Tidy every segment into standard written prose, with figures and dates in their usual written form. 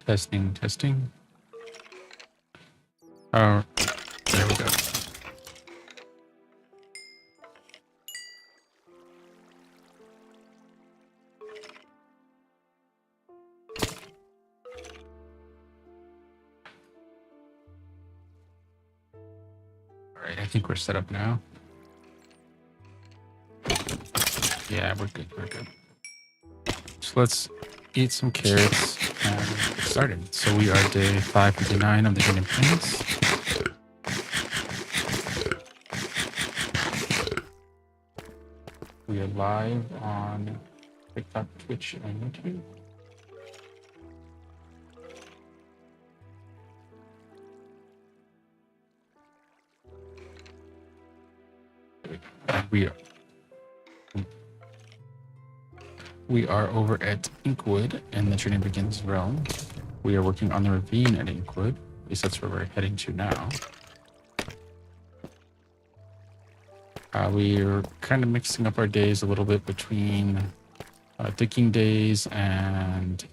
Testing, testing. Oh, there we go. All right, I think we're set up now. Yeah, we're good, we're good. So let's eat some carrots and get started. So we are day 559 of the Hidden Plains. We are live on TikTok, Twitch, and YouTube. We are over at Inkwood in the Journey Begins realm. We are working on the ravine at Inkwood. At least that's where we're heading to now. We're kind of mixing up our days a little bit between digging days and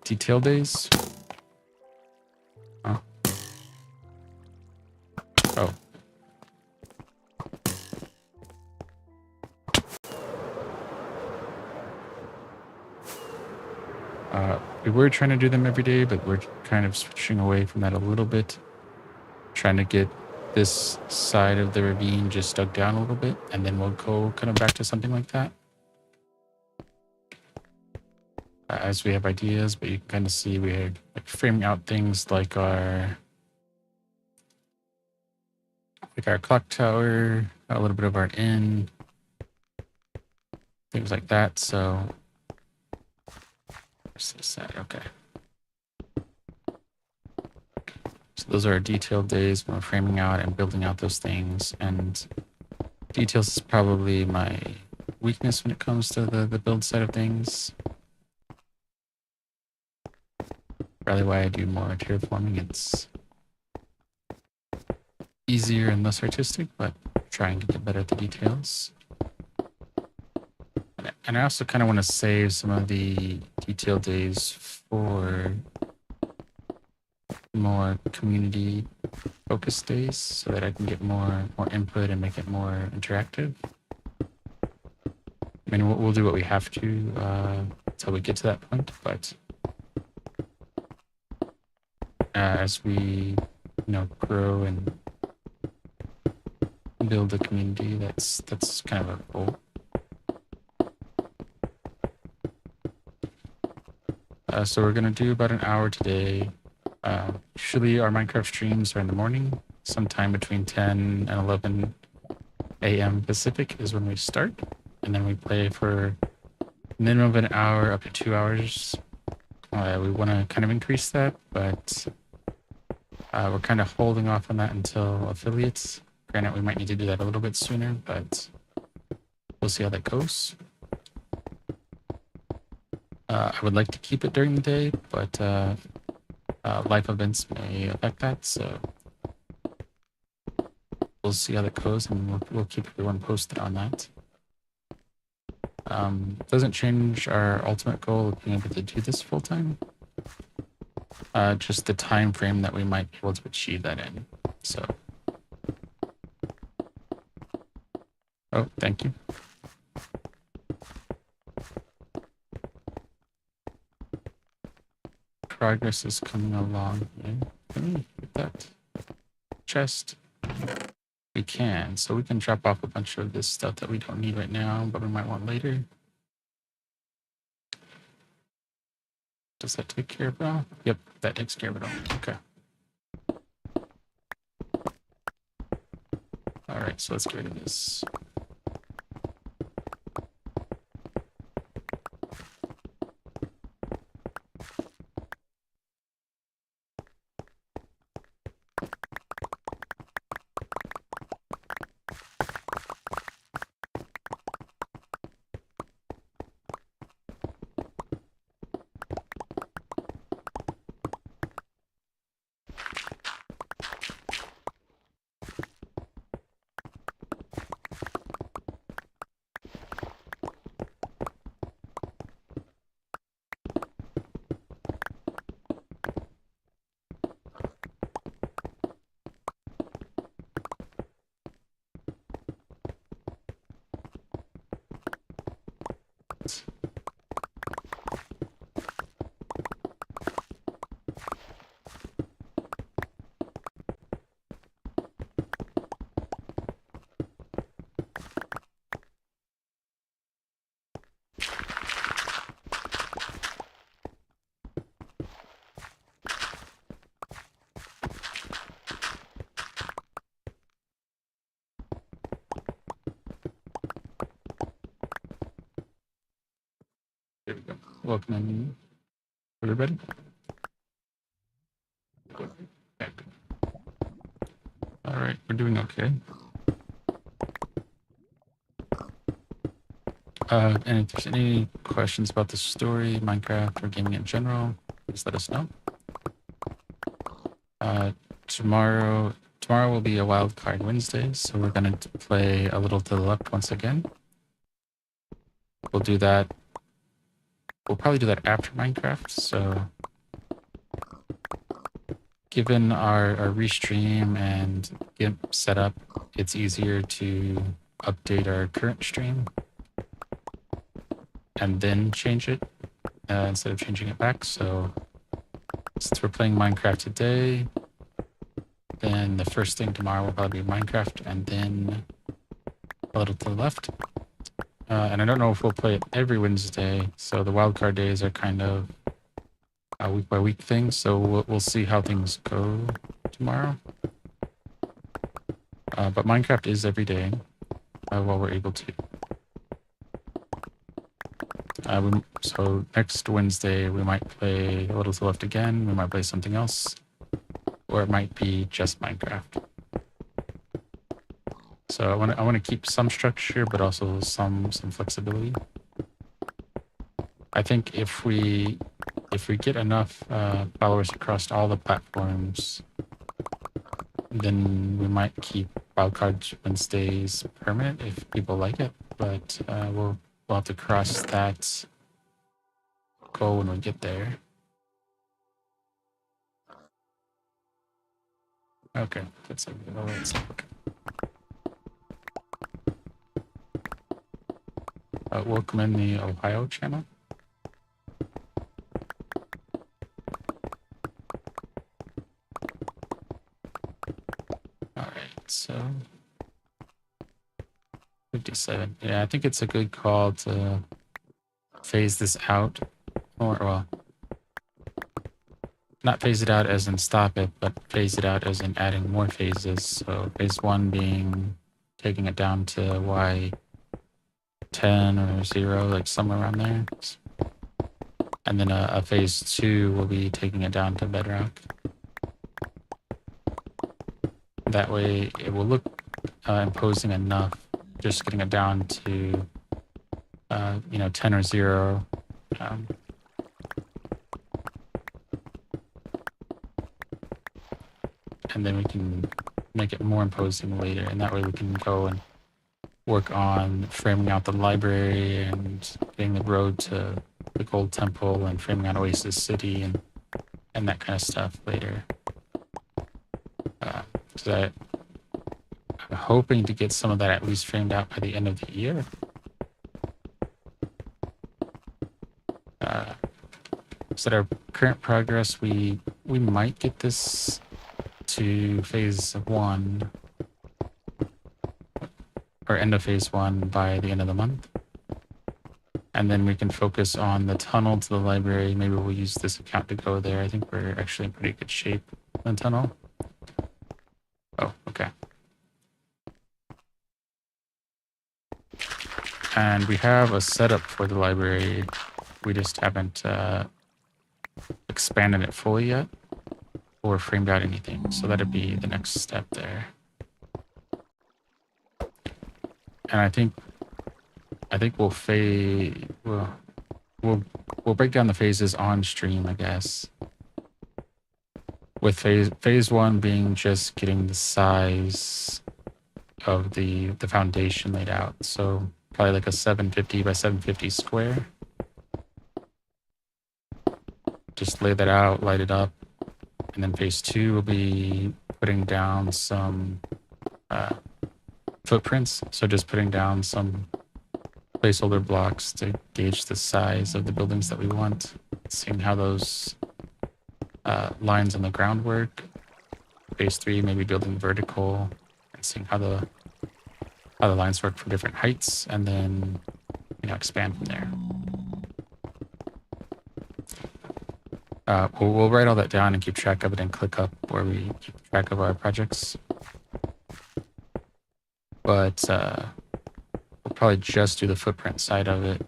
detail days. Oh. Oh. We were trying to do them every day, but we're kind of switching away from that a little bit. Trying to get this side of the ravine just dug down a little bit, and then we'll go kind of back to something like that. As we have ideas, but you can kind of see we're like framing out things like our clock tower, a little bit of our inn, things like that. So where's this at? Okay. So those are our detailed days when we're framing out and building out those things. And details is probably my weakness when it comes to the build side of things. Probably why I do more terraforming. It's easier and less artistic, but trying to get better at the details. And I also kind of want to save some of the detailed days for more community focused days so that I can get more input and make it more interactive. I mean, we'll do what we have to until we get to that point, but as we, grow and build a community, that's kind of a goal. So we're gonna do about an hour today. Usually our Minecraft streams are in the morning, sometime between 10 and 11 a.m. Pacific is when we start, and then we play for a minimum of an hour up to 2 hours. We want to kind of increase that, but we're kind of holding off on that until affiliates. Granted, we might need to do that a little bit sooner, but we'll see how that goes. I would like to keep it during the day, but life events may affect that, so we'll see how that goes, and we'll keep everyone posted on that. Doesn't change our ultimate goal of being able to do this full time. Just the time frame that we might be able to achieve that in. So, oh, thank you. Progress is coming along. Can we get that chest? We can. So we can drop off a bunch of this stuff that we don't need right now, but we might want later. Does that take care of it all? Yep, that takes care of it all. Okay. All right, so let's get rid of this. Welcome in, everybody. Okay. All right, we're doing okay. And if there's any questions about the story, Minecraft, or gaming in general, please let us know. Tomorrow will be a wildcard Wednesday, so we're gonna play a little to the left once again. We'll do that. We'll probably do that after Minecraft. So, given our restream and get set up, it's easier to update our current stream and then change it instead of changing it back. So, since we're playing Minecraft today, then the first thing tomorrow will probably be Minecraft, and then a little to the left. And I don't know if we'll play it every Wednesday, so the wildcard days are kind of a week by week thing. So we'll see how things go tomorrow. But Minecraft is every day while we're able to. So next Wednesday we might play a little to the left again. We might play something else, or it might be just Minecraft. So I want to keep some structure, but also some flexibility. I think if we get enough followers across all the platforms, then we might keep Wildcard Wednesdays permanent if people like it. But we'll have to cross that goal when we get there. Okay, that's a good. Let's look. Welcome in the Ohio channel. All right, so 57. Yeah, I think it's a good call to phase this out, or well, not phase it out as in stop it, but phase it out as in adding more phases. So phase 1 being taking it down to Y10 or 0, like somewhere around there. And then a phase 2 will be taking it down to bedrock. That way it will look imposing enough, just getting it down to 10 or 0. And then we can make it more imposing later, and that way we can go and work on framing out the library and getting the road to the gold temple and framing out Oasis City and that kind of stuff later. So I'm hoping to get some of that at least framed out by the end of the year. So our current progress, we might get this to phase 1 or end of phase 1 by the end of the month. And then we can focus on the tunnel to the library. Maybe we'll use this account to go there. I think we're actually in pretty good shape in the tunnel. Oh, okay. And we have a setup for the library. We just haven't expanded it fully yet or framed out anything. So that'd be the next step there. And I think we'll we'll break down the phases on stream, I guess. With phase 1 being just getting the size of the foundation laid out. So probably like a 750 by 750 square. Just lay that out, light it up. And then phase 2 will be putting down some footprints. So just putting down some placeholder blocks to gauge the size of the buildings that we want. Seeing how those lines on the ground work. Phase 3, maybe building vertical and seeing how the lines work for different heights, and then expand from there. We'll write all that down and keep track of it in ClickUp, where we keep track of our projects. But we'll probably just do the footprint side of it.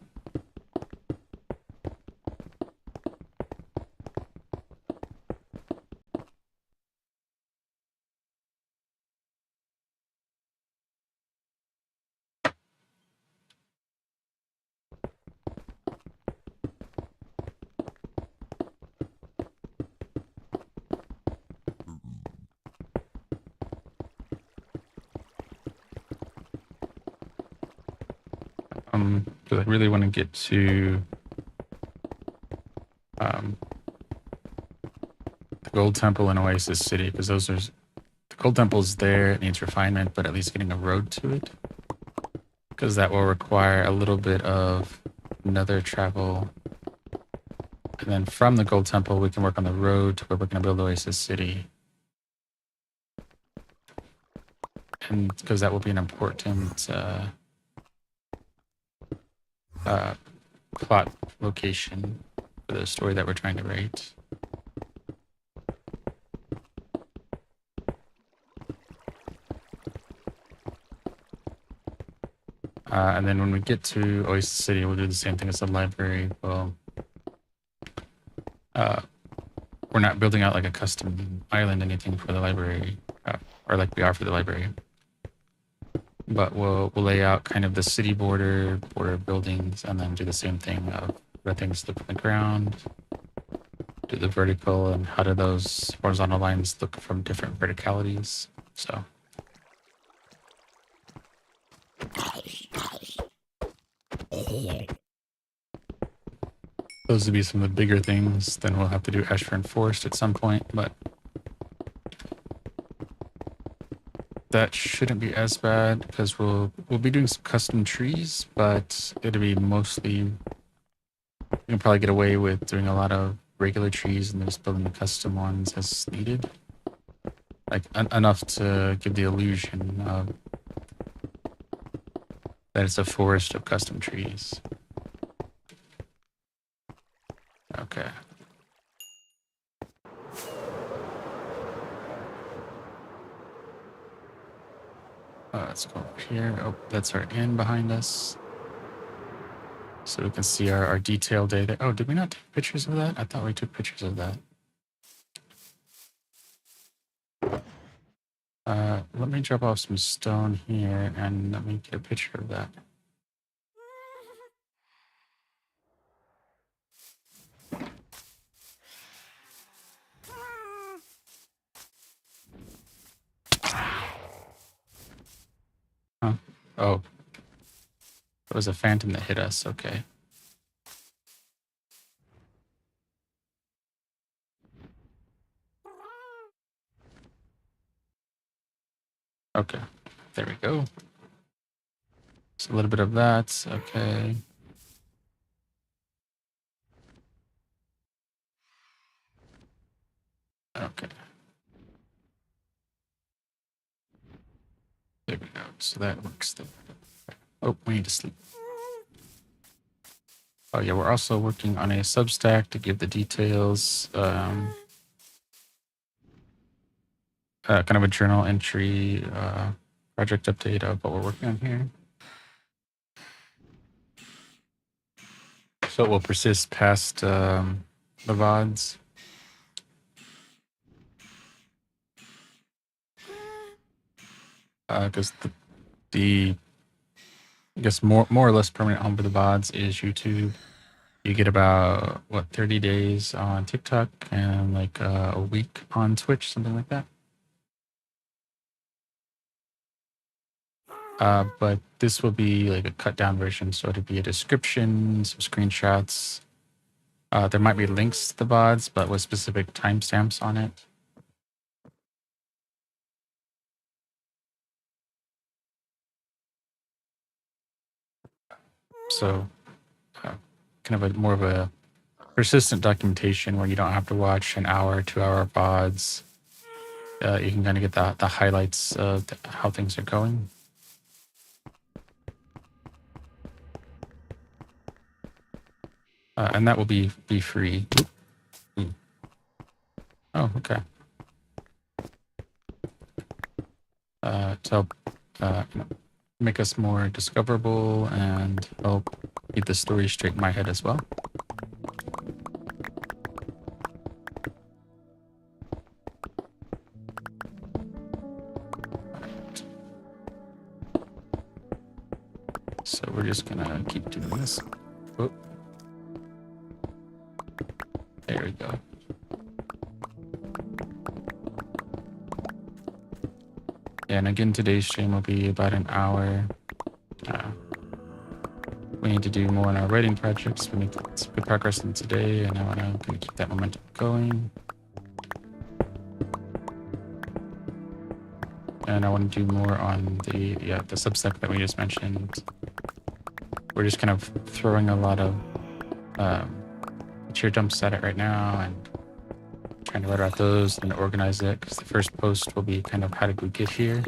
come, because I really want to get to the Gold Temple and Oasis City, because those are the Gold Temple's there. It needs refinement, but at least getting a road to it, because that will require a little bit of nether travel. And then from the Gold Temple, we can work on the road to where we're going to build Oasis City. And because that will be an important plot location for the story that we're trying to write. And then when we get to Oasis City, we'll do the same thing as the library. We'll, we're not building out like a custom island, anything for the library, or like we are for the library. But we'll lay out kind of the city border buildings, and then do the same thing of where things look from the ground, do the vertical, and how do those horizontal lines look from different verticalities. So. Those would be some of the bigger things. Then we'll have to do Ashford Forest at some point, but that shouldn't be as bad because we'll be doing some custom trees, but it'll be mostly, we can probably get away with doing a lot of regular trees and just building the custom ones as needed. Like enough to give the illusion of that it's a forest of custom trees. Okay. Let's go up here. Oh, that's our inn behind us. So we can see our detailed day there. Oh, did we not take pictures of that? I thought we took pictures of that. Let me drop off some stone here and let me get a picture of that. Huh? Oh. It was a phantom that hit us. Okay. Okay. There we go. So a little bit of that. Okay. Okay. There we go. So that works there. Oh, we need to sleep. Oh yeah, we're also working on a Substack to give the details. Kind of a journal entry, project update of what we're working on here. So it will persist past the VODs. Because the I guess more or less permanent home for the VODs is YouTube. You get about, 30 days on TikTok and like a week on Twitch, something like that. But this will be like a cut down version, so it'll be a description, some screenshots. There might be links to the VODs, but with specific timestamps on it. So kind of more of a persistent documentation where you don't have to watch an hour, 2 hour VODs. You can kind of get the highlights of how things are going. And that will be free. Ooh. Oh, okay. To help make us more discoverable and help keep the story straight in my head as well. So we're just gonna keep doing this. Oh. There we go. Yeah, and again, today's stream will be about an hour. we need to do more on our writing projects. We make some good progress in today, and I want to keep that momentum going. And I want to do more on the Substack that we just mentioned. We're just kind of throwing a lot of cheer dumps at it right now and trying to write about those and organize it, because the first post will be kind of how did we get here,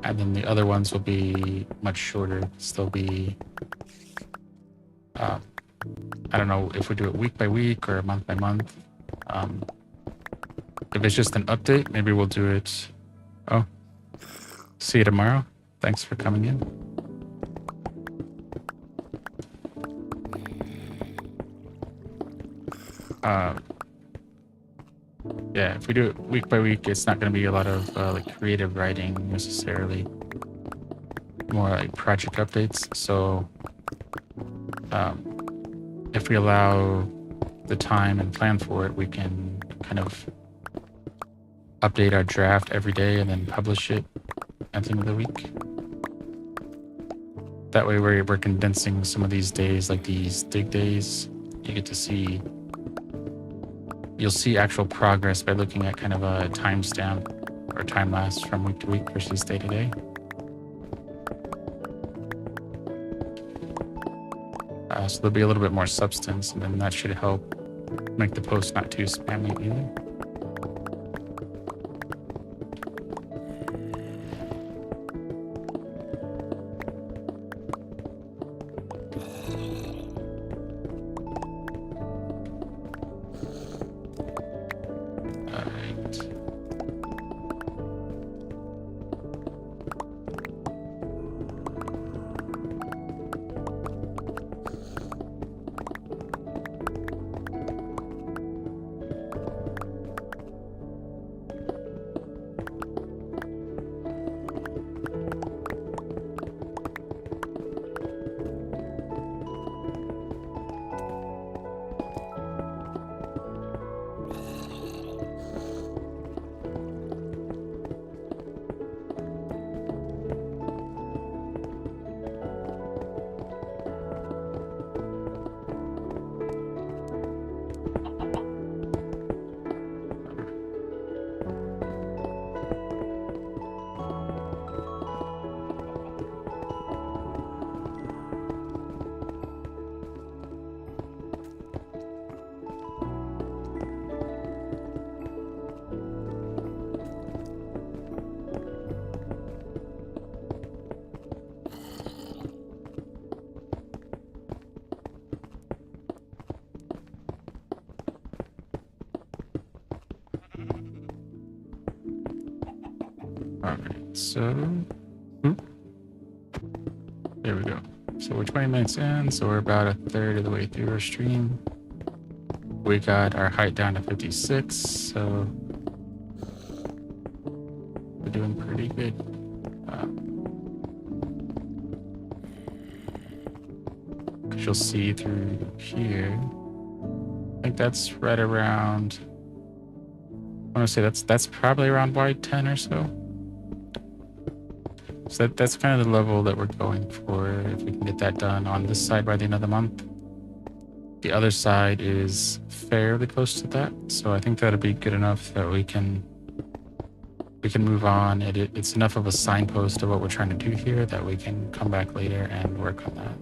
and then the other ones will be much shorter. They'll be I don't know if we do it week by week or month by month. If it's just an update, maybe we'll do it. Oh, see you tomorrow. Thanks for coming in. Yeah, if we do it week by week, it's not going to be a lot of like creative writing necessarily. More like project updates. So if we allow the time and plan for it, we can kind of update our draft every day and then publish it at the end of the week. That way we're condensing some of these days, like these dig days. You get to see, you'll see actual progress by looking at kind of a timestamp or time lapse from week to week versus day to day. So there'll be a little bit more substance, and then that should help make the post not too spammy either. Alright, so there we go. So we're 20 minutes in, so we're about a third of the way through our stream. We got our height down to 56, so we're doing pretty good. Because you'll see through here, I think that's right around, I want to say that's probably around Y10 or so. So that's kind of the level that we're going for, if we can get that done on this side by the end of the month. The other side is fairly close to that, so I think that'll be good enough that we can move on. It's enough of a signpost of what we're trying to do here that we can come back later and work on that.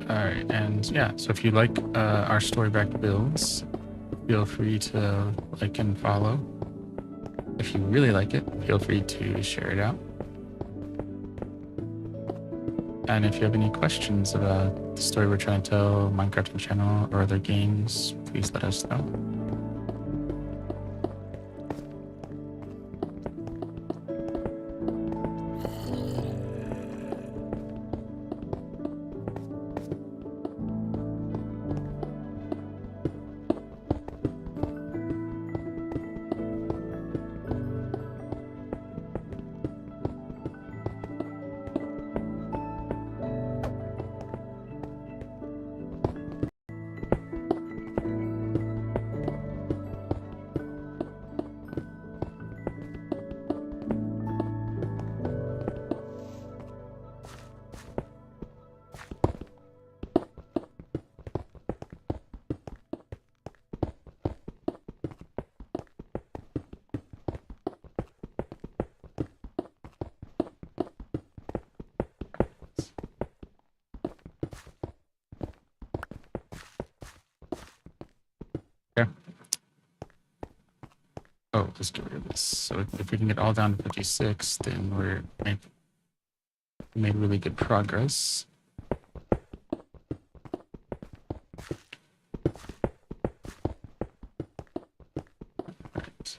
All right, and yeah, so if you like our storyback builds, feel free to like and follow. If you really like it, feel free to share it out. And if you have any questions about the story we're trying to tell, Minecraft channel, or other games, please let us know. Oh, let's get rid of this. So if we can get all down to 56, then we're made really good progress. Right.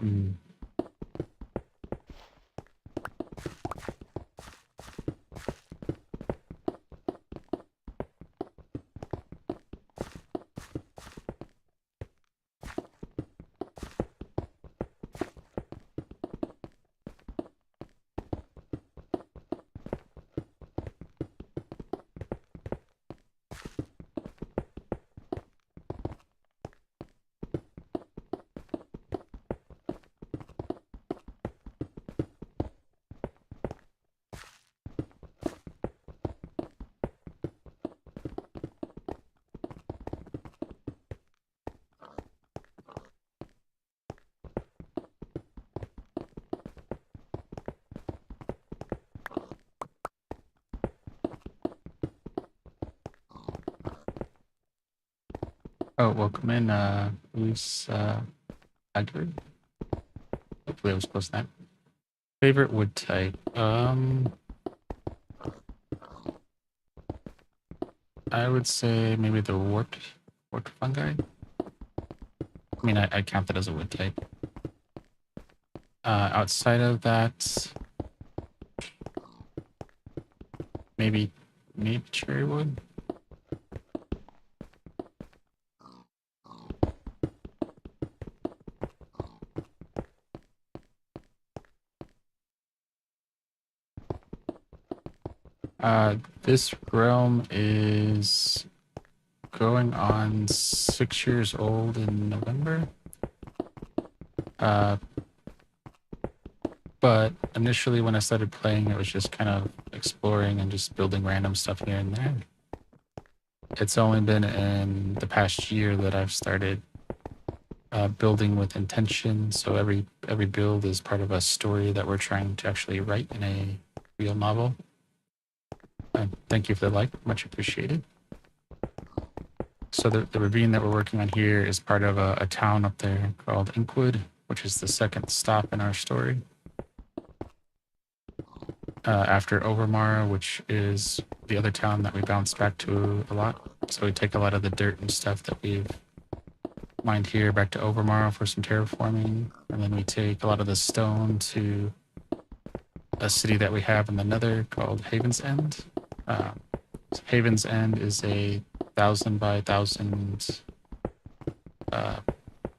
Mm. Oh, welcome in, Luis Agrid. Hopefully I was close to that. Favorite wood type? I would say maybe the wart fungi. I mean, I count that as a wood type. Outside of that, maybe cherry wood. This realm is going on 6 years old in November. But initially when I started playing, it was just kind of exploring and just building random stuff here and there. It's only been in the past year that I've started building with intention. So every build is part of a story that we're trying to actually write in a real novel. Thank you for the like, much appreciated. So the ravine that we're working on here is part of a town up there called Inkwood, which is the second stop in our story. After Overmorrow, which is the other town that we bounce back to a lot. So we take a lot of the dirt and stuff that we've mined here back to Overmorrow for some terraforming, and then we take a lot of the stone to a city that we have in the Nether called Haven's End. So Haven's End is a 1,000 by 1,000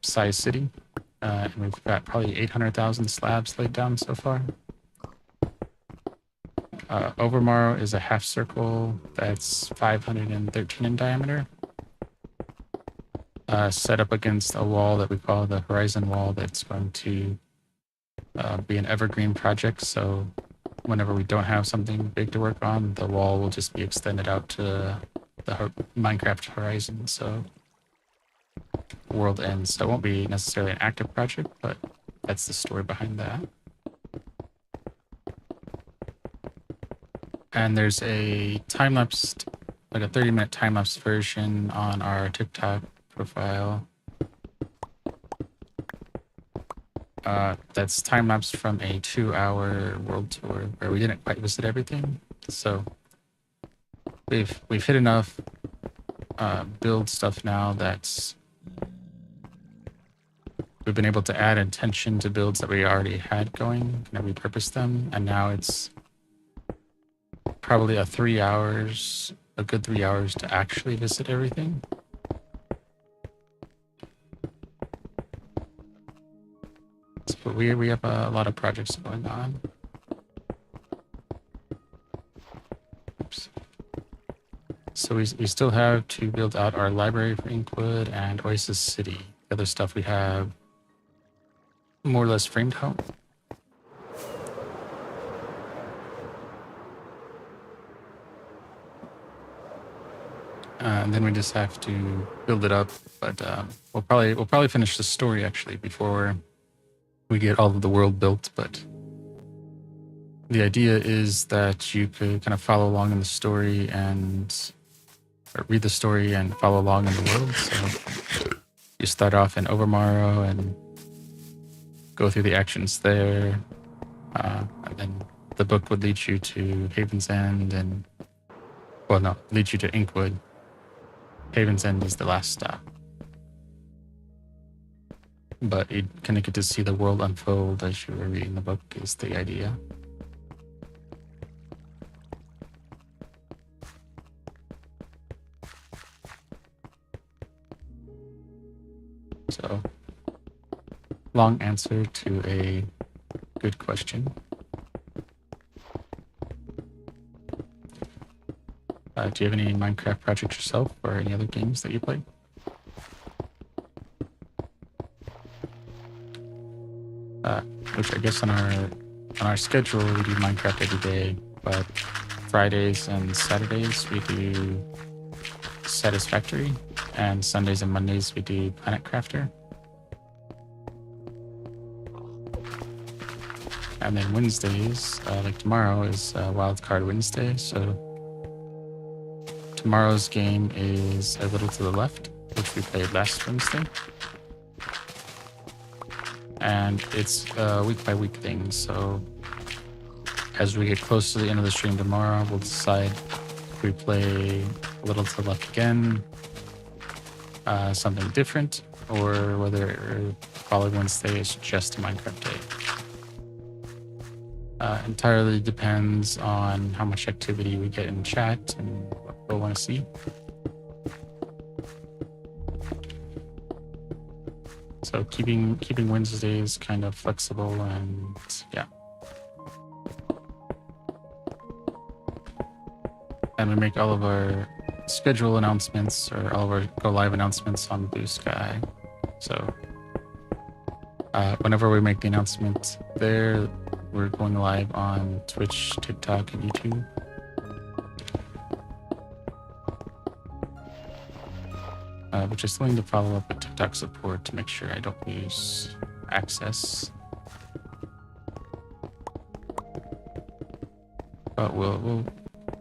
size city, and we've got probably 800,000 slabs laid down so far. Overmorrow is a half circle that's 513 in diameter, set up against a wall that we call the Horizon Wall that's going to be an evergreen project. So whenever we don't have something big to work on, the wall will just be extended out to the Minecraft horizon. So world ends. So it won't be necessarily an active project, but that's the story behind that. And there's a time-lapse, like a 30-minute time-lapse version on our TikTok profile. That's time-lapsed from a 2-hour world tour where we didn't quite visit everything. So we've hit enough build stuff now that's we've been able to add intention to builds that we already had going, kind of repurpose them, and now it's probably a good 3 hours to actually visit everything. But we have a lot of projects going on. Oops. So we still have to build out our library for Inkwood and Oasis City. The other stuff we have more or less framed out. And then we just have to build it up. But we'll probably finish the story actually before we get all of the world built, but the idea is that you could kind of follow along in the story and read the story and follow along in the world. So you start off in Overmorrow and go through the actions there, and then the book would lead you to Haven's End, and well, no, lead you to Inkwood. Haven's End is the last stop, but you kind of get to see the world unfold as you were reading the book. Is the idea. So, long answer to a good question. Do you have any Minecraft projects yourself or any other games that you play? Which I guess on our schedule we do Minecraft every day, but Fridays and Saturdays we do Satisfactory, and Sundays and Mondays we do Planet Crafter. And then Wednesdays, like tomorrow, is Wildcard Wednesday. So tomorrow's game is A Little to the Left, which we played last Wednesday. And it's a week-by-week thing. So as we get close to the end of the stream tomorrow, we'll decide if we play A Little to the Left again, something different, or whether following Wednesday is just a Minecraft day. Entirely depends on how much activity we get in chat and what we'll want to see. So keeping Wednesdays kind of flexible, and yeah. And we make all of our schedule announcements or all of our go live announcements on Blue Sky. So whenever we make the announcement there, we're going live on Twitch, TikTok, and YouTube. Which is something to follow up with TikTok support to make sure I don't lose access. But we'll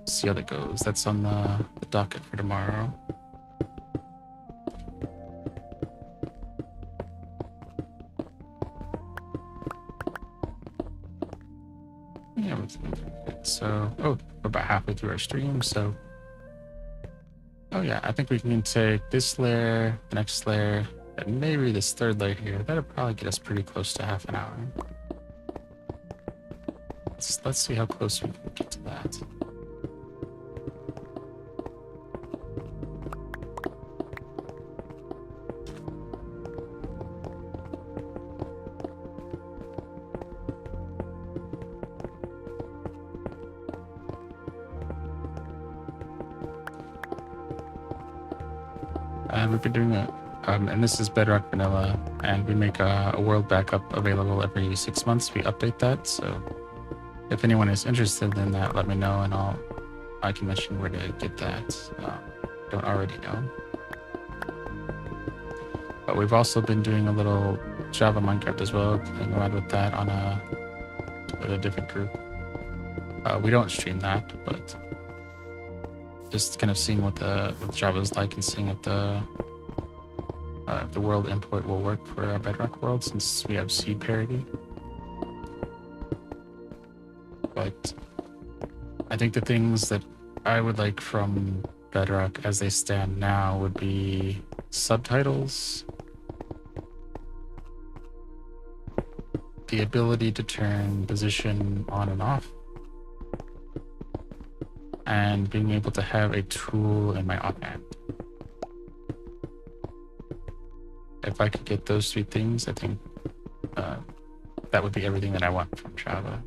see how that goes. That's on the docket for tomorrow. Yeah, so we're about halfway through our stream, so oh yeah, I think we can take this layer, the next layer, and maybe this third layer here. That'll probably get us pretty close to half an hour. Let's see how close we can get to that. And we've been doing and this is Bedrock Vanilla, and we make a world backup available every 6 months. We update that, so if anyone is interested in that, let me know, and I can mention where to get that. Don't already know. But we've also been doing a little Java Minecraft as well, playing around with that on with a different group. We don't stream that, but just kind of seeing what Java is like and seeing if the world import will work for our Bedrock world, since we have seed parity. But I think the things that I would like from Bedrock as they stand now would be subtitles, the ability to turn position on and off, and being able to have a tool in my offhand. If I could get those three things, I think that would be everything that I want from Java.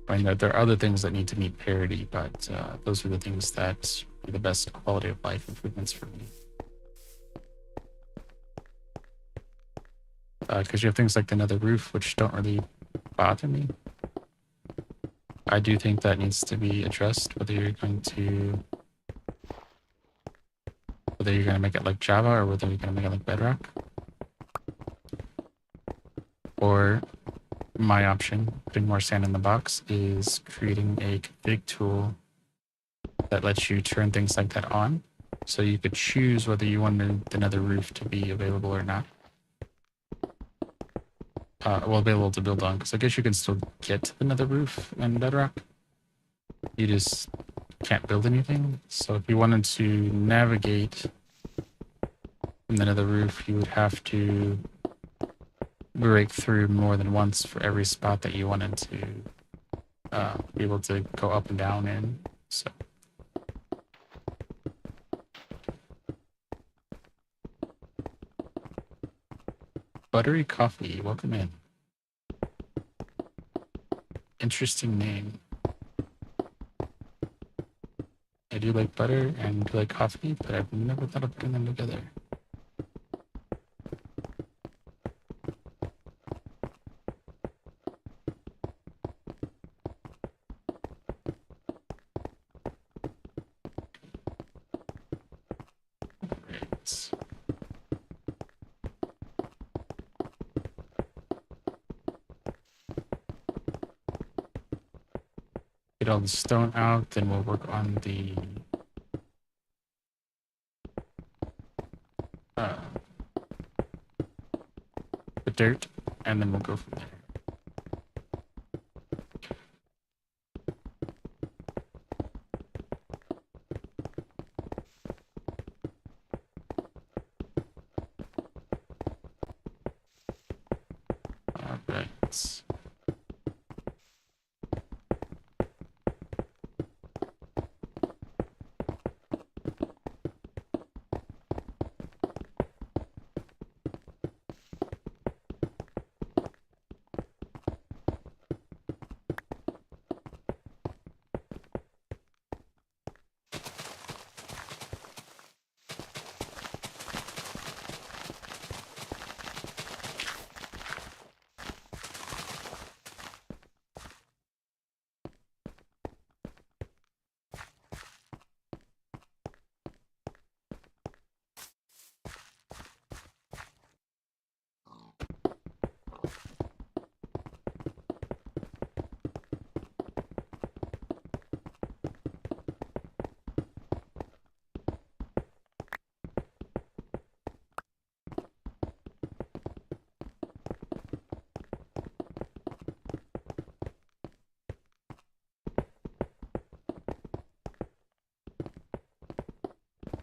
I mean, there are other things that need to meet parity, but those are the things that are the best quality of life improvements for me. Because you have things like the Nether Roof, which don't really bother me. I do think that needs to be addressed, whether you're going to make it like Java or whether you're going to make it like Bedrock. Or my option, putting more sand in the box, is creating a config tool that lets you turn things like that on. So you could choose whether you wanted the nether roof to be available or not. Well, available to build on, because I guess you can still get to the nether roof in Bedrock. You just can't build anything. So if you wanted to navigate from the nether roof, you would have to break through more than once for every spot that you wanted to be able to go up and down in. So Buttery Coffee, welcome in. Interesting name. I do like butter and do like coffee, but I've never thought of putting them together. Right. Get all the stone out, then we'll work on the dirt, and then we'll go from there. All right.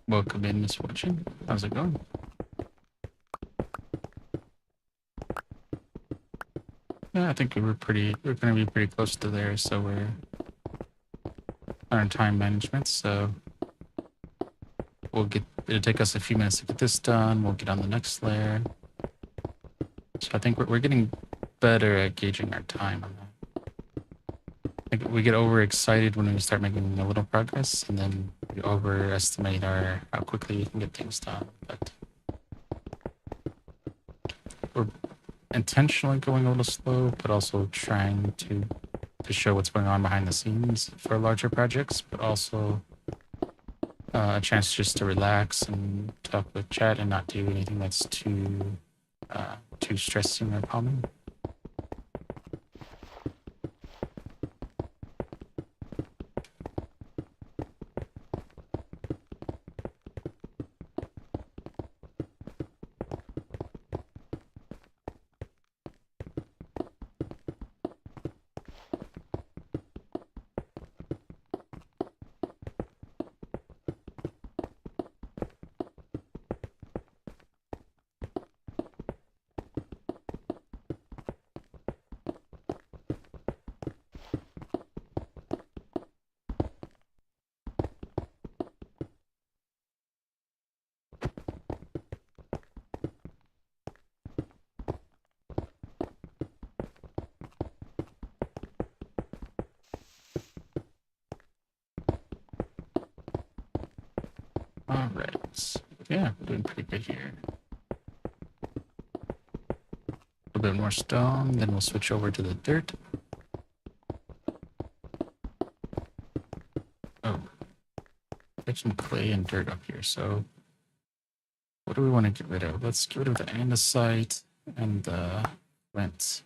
Welcome in, Miss Fortune. How's it going? Yeah, I think we're gonna be pretty close to there, so we're on our time management, so it'll take us a few minutes to get this done. We'll get on the next layer. So I think we're getting better at gauging our time on that. I think we get overexcited when we start making a little progress, and then we overestimate how quickly we can get things done. But we're intentionally going a little slow, but also trying to show what's going on behind the scenes for larger projects, but also a chance just to relax and talk with chat and not do anything that's too stressing or calming. All right. Yeah, we're doing pretty good here. A little bit more stone, then we'll switch over to the dirt. Oh, there's some clay and dirt up here. So what do we want to get rid of? Let's get rid of the andesite and the Went.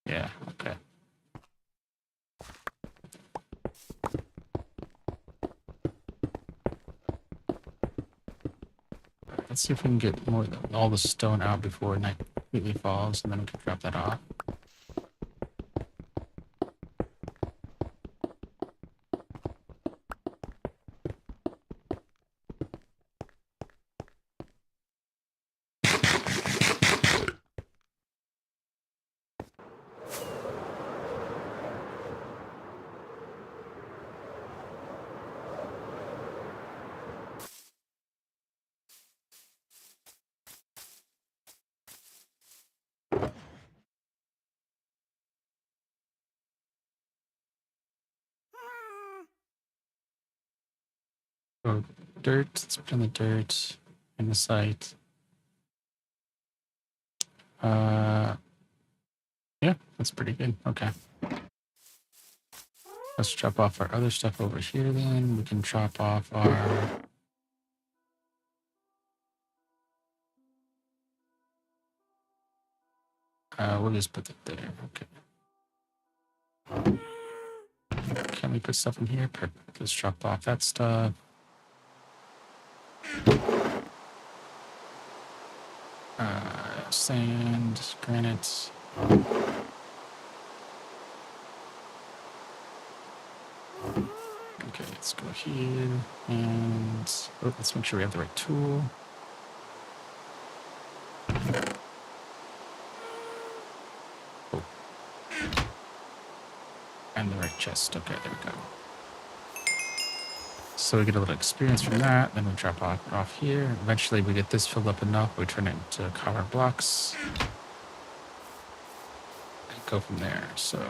Yeah, okay. Let's see if we can get all the stone out before night completely falls, and then we can drop that off. So dirt, let's put in the dirt in the site. Yeah, that's pretty good. Okay. Let's drop off our other stuff over here then. We can drop off our... we'll just put that there. Okay. Can we put stuff in here? Perfect. Let's drop off that stuff. Sand, granite. Okay, let's go here and let's make sure we have the right tool. Oh. And the right chest. Okay, there we go. So we get a little experience from that. Then we drop off here. Eventually we get this filled up enough. We turn it into copper blocks. And go from there. So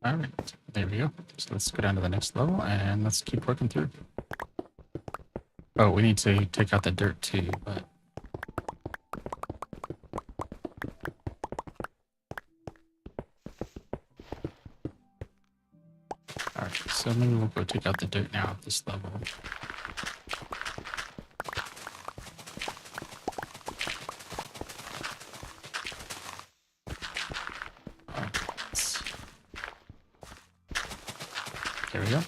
all right, there we go. So let's go down to the next level and let's keep working through. Oh, we need to take out the dirt too, but all right. So maybe we'll go take out the dirt now at this level. All right. There we go.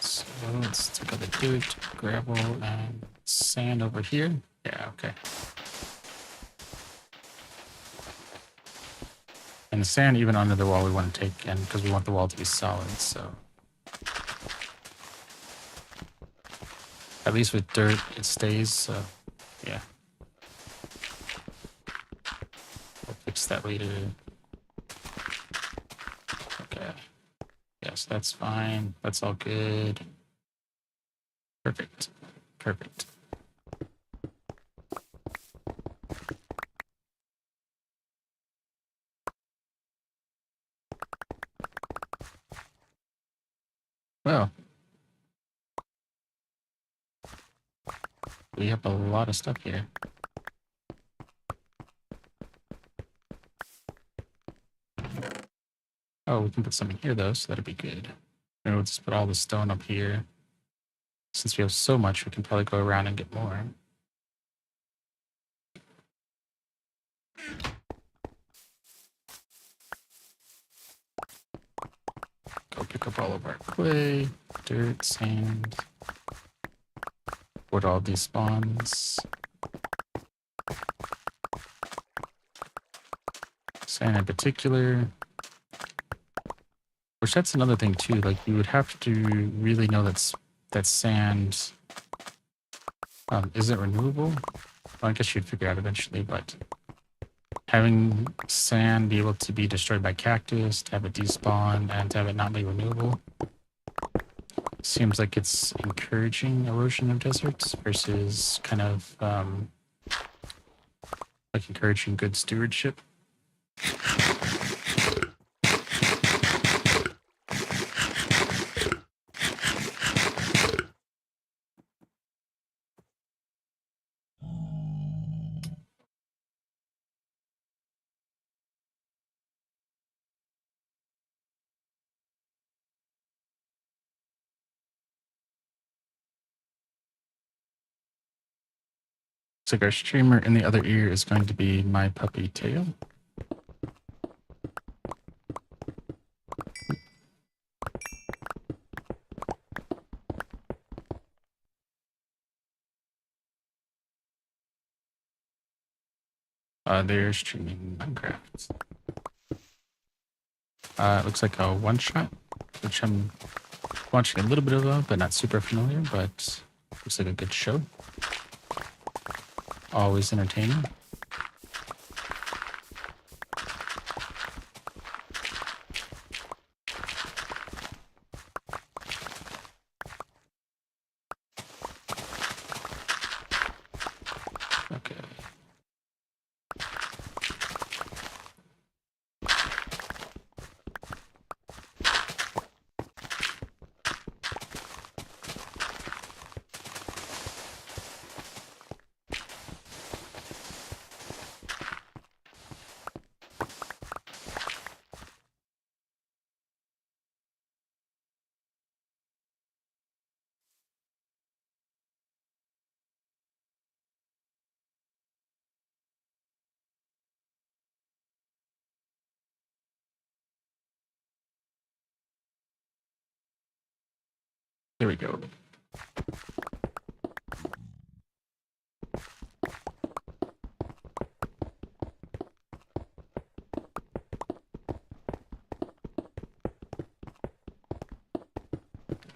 So let's take out the dirt, gravel, and sand over here. Yeah, okay. And the sand even under the wall we want to take in because we want the wall to be solid, so. At least with dirt, it stays, so yeah. We'll fix that later. Okay. Yes, that's fine. That's all good. Perfect. Perfect. Well, we have a lot of stuff here. Oh, we can put some in here though, so that'll be good. Maybe we'll just put all the stone up here. Since we have so much, we can probably go around and get more. Go pick up all of our clay, dirt, sand. What all these spawns. Sand in particular. Which that's another thing too. Like you would have to really know that sand isn't renewable. Well, I guess you'd figure out eventually, but having sand be able to be destroyed by cactus, to have it despawn, and to have it not be renewable seems like it's encouraging erosion of deserts versus kind of like encouraging good stewardship. Looks like our streamer in the other ear is going to be my puppy Tail. They're streaming Minecraft. It looks like a one shot, which I'm watching a little bit of, but not super familiar, but looks like a good show. Always entertaining. Okay. There we go.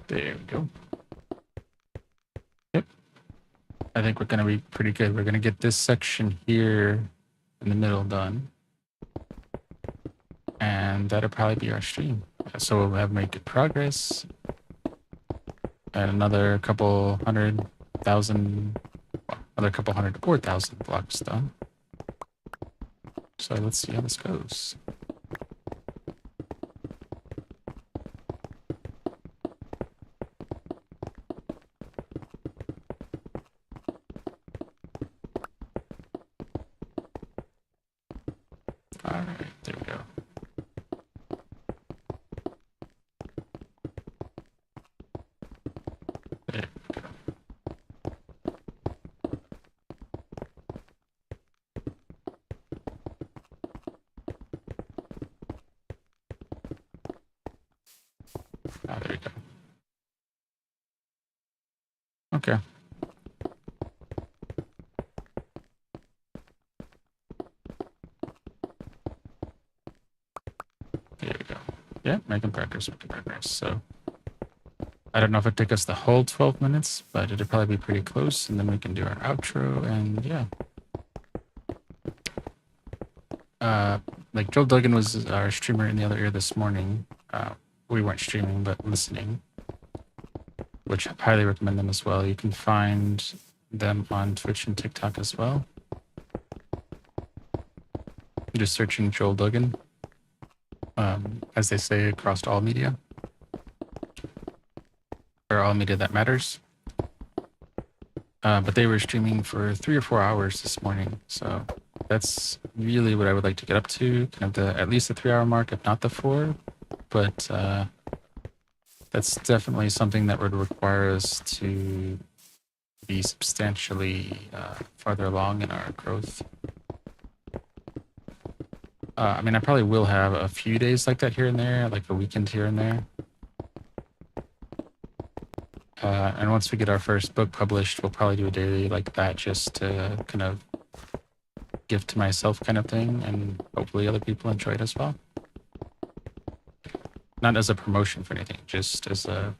There we go. Yep. I think we're going to be pretty good. We're going to get this section here in the middle done. And that'll probably be our stream. So we'll have made good progress. And another couple 100,000, well, another couple 104,000 blocks done. So let's see how this goes. All right, there we go. There we go. Ah, there we go. Okay. There we go. Yeah, making progress, making progress. So I don't know if it took us the whole 12 minutes, but it'll probably be pretty close, and then we can do our outro, and yeah. Like Joel Duggan was our streamer in the other ear this morning. We weren't streaming, but listening, which I highly recommend them as well. You can find them on Twitch and TikTok as well. Just searching Joel Duggan, as they say across all media. or all media that matters. But they were streaming for 3 or 4 hours this morning, so that's really what I would like to get up to, kind of the at least the 3-hour mark, if not the 4. But that's definitely something that would require us to be substantially farther along in our growth. I mean, I probably will have a few days like that here and there, like a weekend here and there. And once we get our first book published, we'll probably do a daily like that just to kind of give to myself kind of thing, and hopefully other people enjoy it as well. Not as a promotion for anything, just as a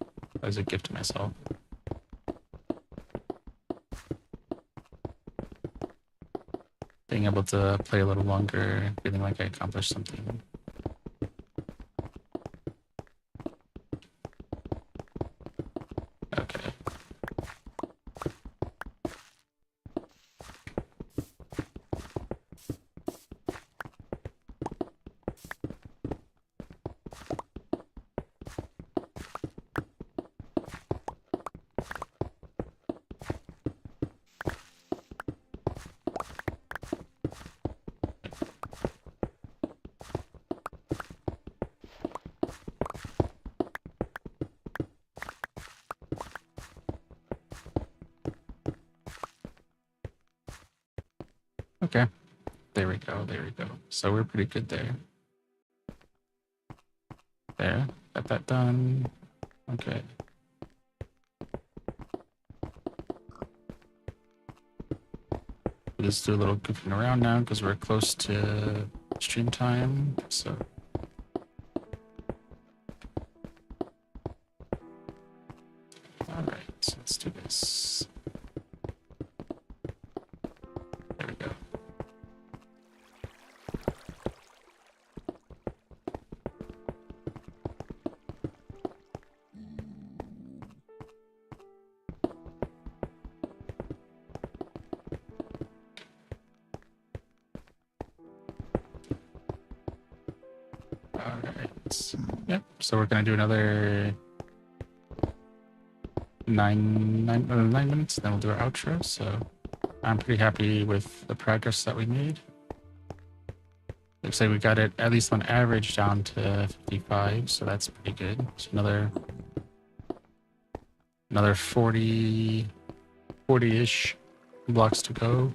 gift to myself. Being able to play a little longer, feeling like I accomplished something. Okay. Okay, there we go, there we go. So we're pretty good there. There, got that done. Okay. We'll just do a little goofing around now because we're close to stream time, so. All right, so let's do this. There we go. All right. Yep. So we're gonna do another 9 minutes, then we'll do our outro. So I'm pretty happy with the progress that we made. Looks like we got it at least on average down to 55, so that's pretty good. So another 40-ish blocks to go.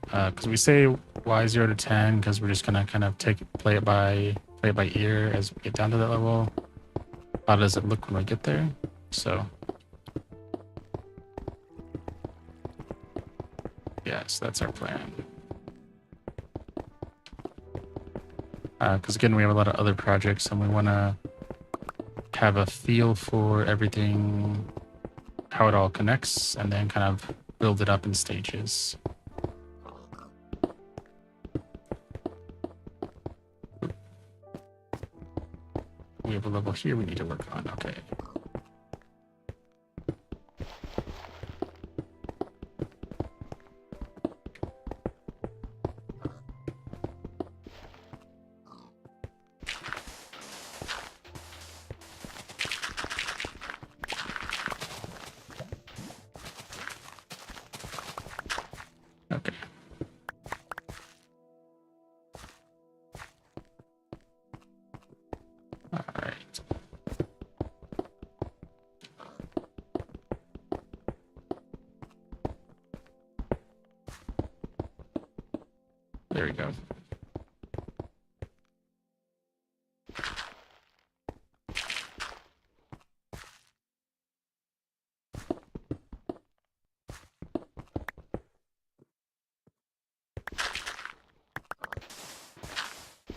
Because we say y 0 to 10 because we're just gonna kind of play it by ear as we get down to that level. How does it look when we get there? So yes, that's our plan. Because again, we have a lot of other projects and we want to have a feel for everything, how it all connects, and then kind of build it up in stages. We have a level here we need to work on. Okay. Okay. All right. There we go.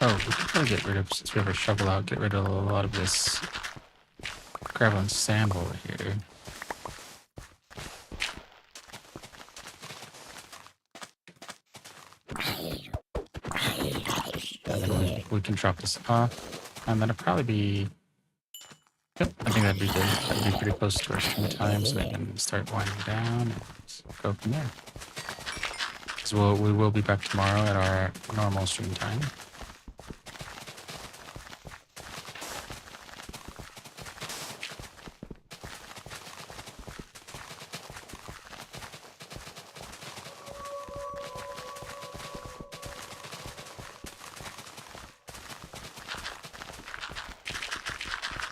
Oh, we could probably get rid of, since we have our shovel out, get rid of a lot of this gravel and sand over here. And then we can drop this off, and then it'll probably be, yep, I think that'd be good. That'd be pretty close to our stream time, so we can start winding down and go from there. Because we will be back tomorrow at our normal stream time.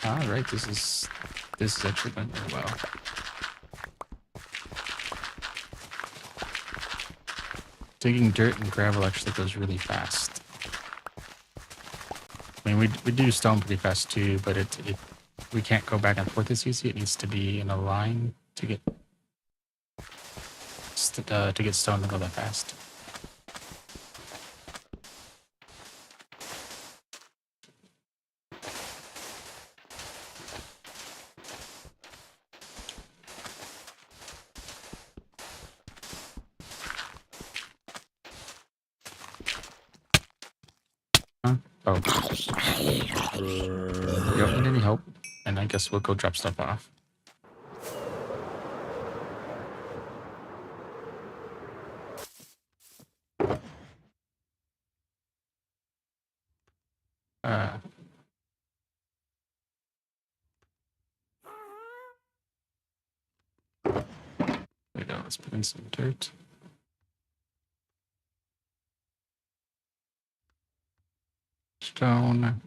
All right, this is actually going very well. Digging dirt and gravel actually goes really fast. I mean, we do stone pretty fast too, but we can't go back and forth as easy. It needs to be in a line to get stone to go that fast. Huh? Oh. You don't need any help, and I guess we'll go drop stuff off. There we go. Let's put in some dirt. Stone.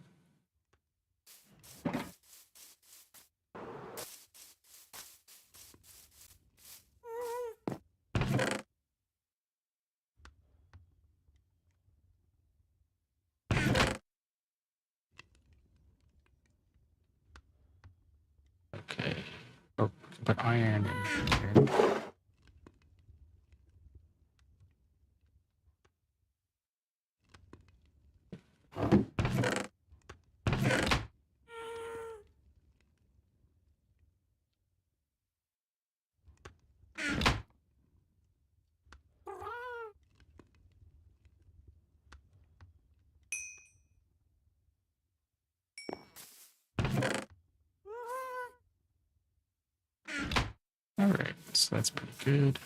Okay. Oh, put iron in here. All right, so that's pretty good.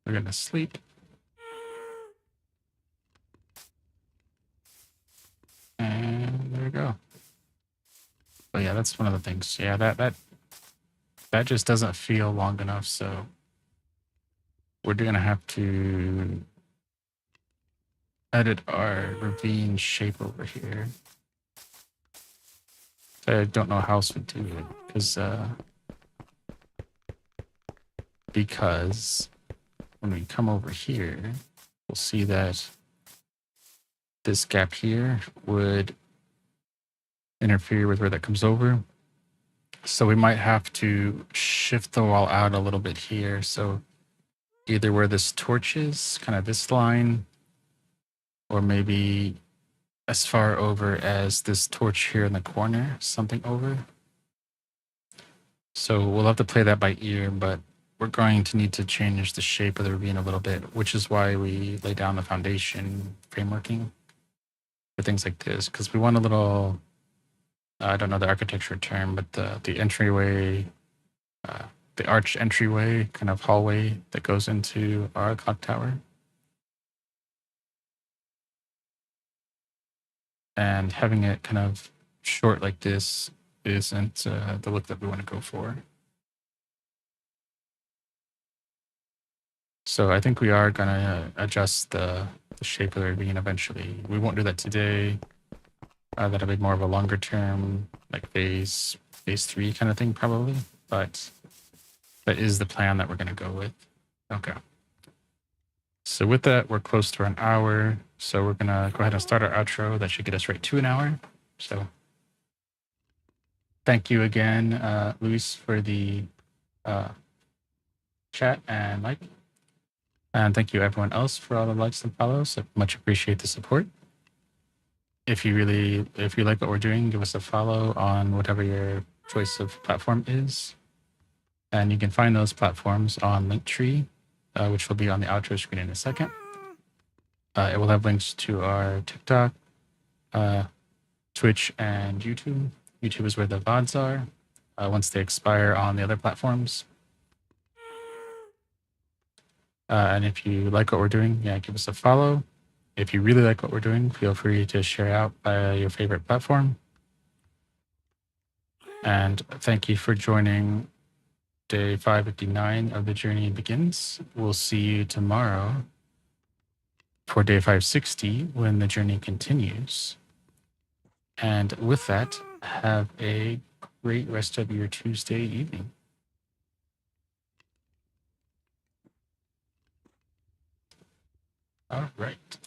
We're gonna sleep. And there we go. But yeah, that's one of the things. Yeah, that just doesn't feel long enough, so we're gonna have to edit our ravine shape over here. I don't know how else we do it, because when we come over here, we'll see that this gap here would interfere with where that comes over. So we might have to shift the wall out a little bit here. So either where this torch is, kind of this line, or maybe as far over as this torch here in the corner, something over. So we'll have to play that by ear, but we're going to need to change the shape of the ravine a little bit, which is why we lay down the foundation frameworking for things like this, because we want a little, I don't know the architecture term, but the entryway, the arch entryway, kind of hallway that goes into our clock tower. And having it kind of short like this isn't the look that we want to go for. So I think we are going to adjust the shape of the ravine eventually. We won't do that today. That'll be more of a longer term, like phase 3 kind of thing probably. But that is the plan that we're going to go with. Okay. So with that, we're close to an hour. So we're going to go ahead and start our outro. That should get us right to an hour. So thank you again, Luis, for the chat and like. And thank you everyone else for all the likes and follows. I much appreciate the support. If you like what we're doing, give us a follow on whatever your choice of platform is. And you can find those platforms on Linktree, which will be on the outro screen in a second. It will have links to our TikTok, Twitch, and YouTube. YouTube is where the VODs are once they expire on the other platforms. And if you like what we're doing, yeah, give us a follow. If you really like what we're doing, feel free to share out your favorite platform. And thank you for joining day 559 of The Journey Begins. We'll see you tomorrow for day 560 when the journey continues. And with that, have a great rest of your Tuesday evening. All right.